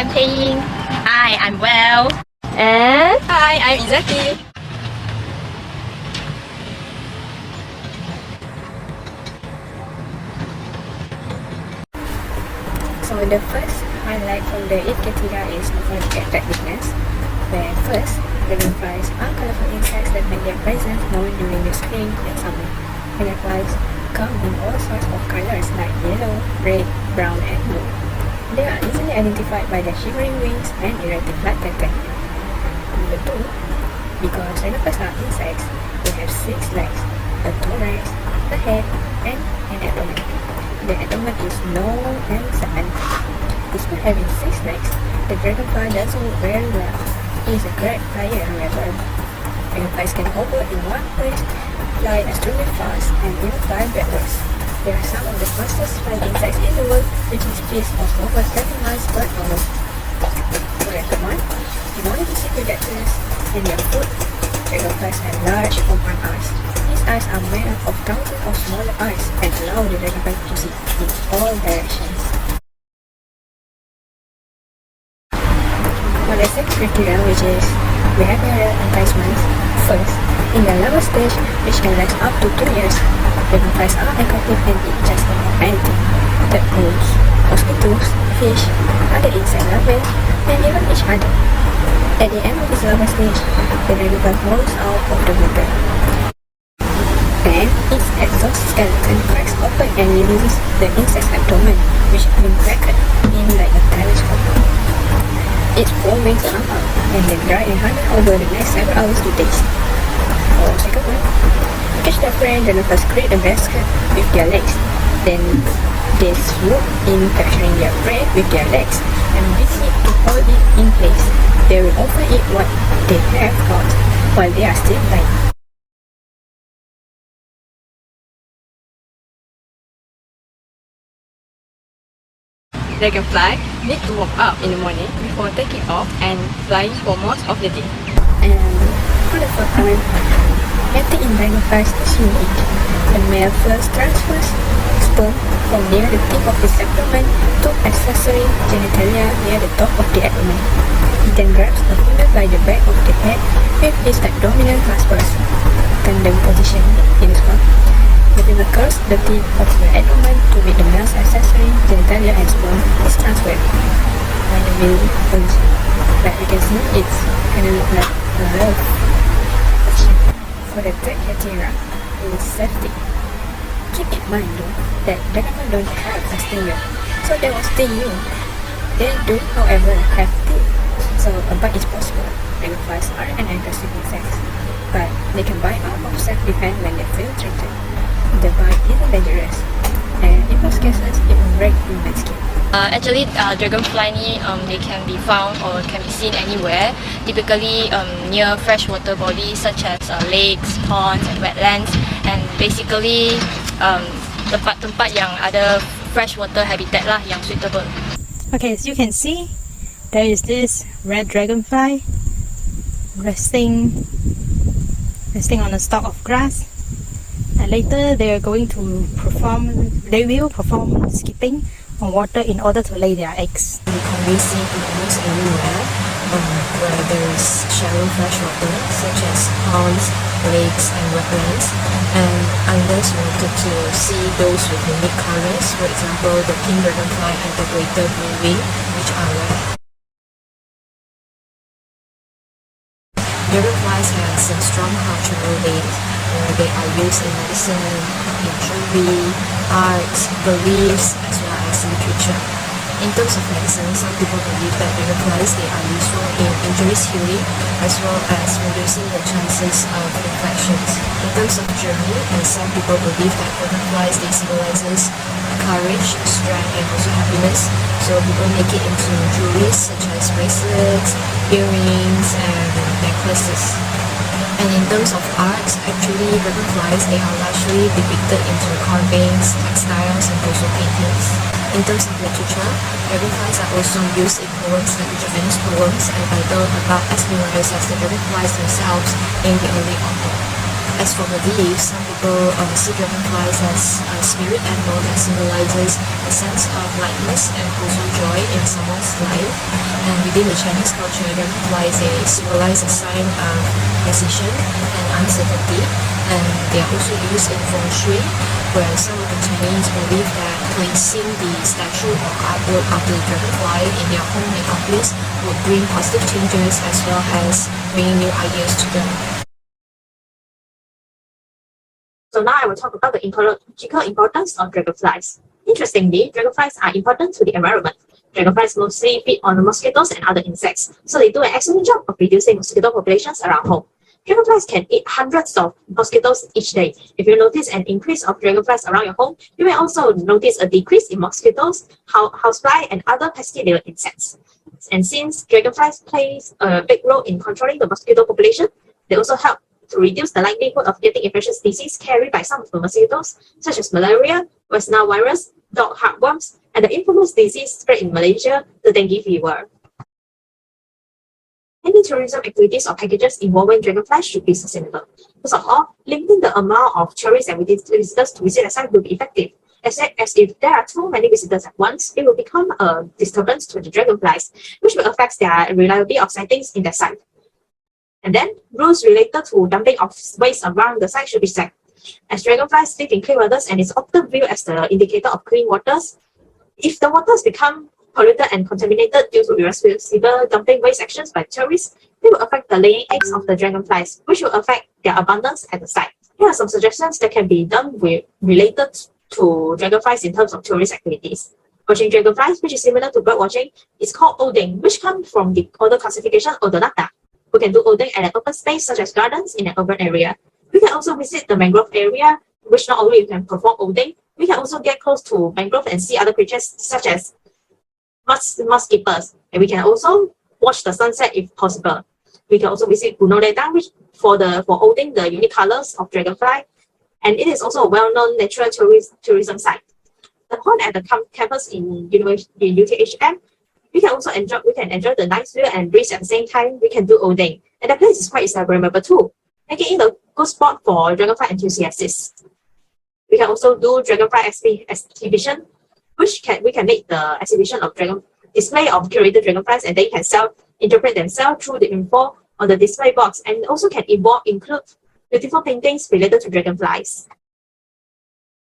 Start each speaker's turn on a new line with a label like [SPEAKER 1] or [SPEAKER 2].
[SPEAKER 1] am Pei Ying. Hi, I'm well.
[SPEAKER 2] And
[SPEAKER 1] Hi, I'm Izzaty.
[SPEAKER 2] so the first highlight from the Ecologica is ecological attractiveness, where first, dragonflies are colorful insects that make their presence known during the spring and summer. Dragonflies come in all sorts of colors like yellow, red, brown, and blue. They are easily identified by their shimmering wings and erratic flight pattern. Number 2, because dragonflies are insects, they have 6 legs, a thorax, a head, and an abdomen. The abdomen is long and segmented. Despite having 6 legs, the dragonfly doesn't work very well. It is a great flyer, however. Dragonflies can hover in one place, fly extremely fast, and even fly backwards. They are some of the fastest flying insects in the world, reaching speeds of over 30 miles per hour. For record, in order to see predators and their food, dragonflies have large open eyes. These eyes are made up of thousands of smaller eyes and allow the dragonfly to see in all directions. For the second criteria, which is behavioral enlicement, first, in the larval stage, which can last up to 2 years, dragonflies are aquatic and eat just about anything: tadpoles, mosquitoes, fish, other insect larvae, and even each other. At the end of this larval stage, the dragonfly falls out of the water. Then, its exoskeleton cracks open and releases the insect's abdomen, which has been cracked in like a telescope. Its four wings come out and then dry and harden over the next several hours to days. For second one, to catch their prey, dragonflies create a basket with their legs. Then they swoop in, capturing their prey with their legs and busy to hold it in place. They will often eat what they have caught while they are still flying.
[SPEAKER 1] Dragonfly need to wake up in the morning before taking off and flying for most of the day.
[SPEAKER 2] And for the fourth one, mating in dragonflies is unique. The male first transfers sperm from near the tip of his abdomen to accessory genitalia near the top of the abdomen. He then grabs the female by the back of the head with his abdominal claspers, tandem position in the called. The female curls the tip of the abdomen to meet the male's accessory genitalia and sperm is transferred by the male position. Like you can see, it's kind of look like a love. For the third criteria is safety. Keep in mind though that dragonflies don't have a stinger, so they will sting you. They do, however, have teeth, so a bite is possible. Dragonflies are an aggressive insect, but they can bite out of self-defense when they feel threatened. The bite isn't dangerous, and in most cases, it will break human skin.
[SPEAKER 1] Actually, dragonfly they can be found or can be seen anywhere, typically near freshwater bodies such as lakes, ponds and wetlands, and basically tempat-tempat yang ada freshwater habitat lah yang suitable.
[SPEAKER 3] Okay, as you can see, there is this red dragonfly resting on a stalk of grass, and later they will perform skipping on water in order to lay their eggs.
[SPEAKER 4] You can be seen in almost anywhere where there is shallow freshwater, such as ponds, lakes, and wetlands. And unless you wanted to see those with unique colors, for example, the pink dragonfly and the greater blue wing, which are rare. Dragonflies have some strong cultural links where they are used in medicine, in jewelry, art, beliefs, as well as literature. In terms of medicine, some people believe that dragonflies they are useful in injuries healing as well as reducing the chances of infections. In terms of jewelry, and some people believe that dragonflies they symbolizes courage, strength, and also happiness. So people make it into jewelry such as bracelets, earrings, and necklaces. And in terms of art, actually dragonflies they are largely depicted into carvings, textiles, and also paintings. In terms of literature, dragonflies are also used in poems like Japanese poems entitled about as numerous as the dragonflies themselves in the early autumn. As for beliefs, some people see dragonflies as a spirit animal that symbolizes a sense of lightness and also joy in someone's life. And within the Chinese culture, dragonflies symbolize a sign of precision and uncertainty, and they are also used in feng shui, where some of the Chinese believe that placing the statue or artwork of the dragonfly in their home and office would bring positive changes as well as bringing new ideas to them.
[SPEAKER 5] So now I will talk about the ecological importance of dragonflies. Interestingly, dragonflies are important to the environment. Dragonflies mostly feed on mosquitoes and other insects, so they do an excellent job of reducing mosquito populations around home. Dragonflies can eat hundreds of mosquitoes each day. If you notice an increase of dragonflies around your home, you may also notice a decrease in mosquitoes, housefly, and other pesky little insects. And since dragonflies plays a big role in controlling the mosquito population, they also help to reduce the likelihood of getting infectious disease carried by some of the mosquitoes, such as malaria, West Nile virus, dog heartworms, and the infamous disease spread in Malaysia, the dengue fever. Any tourism activities or packages involving dragonflies should be sustainable. First of all, limiting the amount of tourists and visitors to visit a site will be effective, as if there are too many visitors at once, it will become a disturbance to the dragonflies, which will affect their reliability of sightings in the site. And then, rules related to dumping of waste around the site should be set. As dragonflies live in clean waters and is often viewed as the indicator of clean waters, if the waters become polluted and contaminated due to irresponsible dumping waste actions by tourists, it will affect the laying eggs of the dragonflies, which will affect their abundance at the site. Here are some suggestions that can be done related to dragonflies in terms of tourist activities. Watching dragonflies, which is similar to bird watching, is called oding, which comes from the order classification Odonata. We can do oding at an open space such as gardens in an urban area. We can also visit the mangrove area, which not only you can perform oding, we can also get close to mangrove and see other creatures such as muskeepers. And we can also watch the sunset if possible. We can also visit Gunung Ledang, which for oding the unique colors of dragonfly, and it is also a well-known natural tourism site. The pond at the campus in UTHM, we can enjoy the nice view and breeze at the same time. We can do oding, and the place is quite Instagrammable too, making it a good spot for dragonfly enthusiasts. We can also do dragonfly exhibition, which we can make the exhibition of display of curated dragonflies, and they can interpret themselves through the info on the display box, and also can include beautiful paintings related to dragonflies.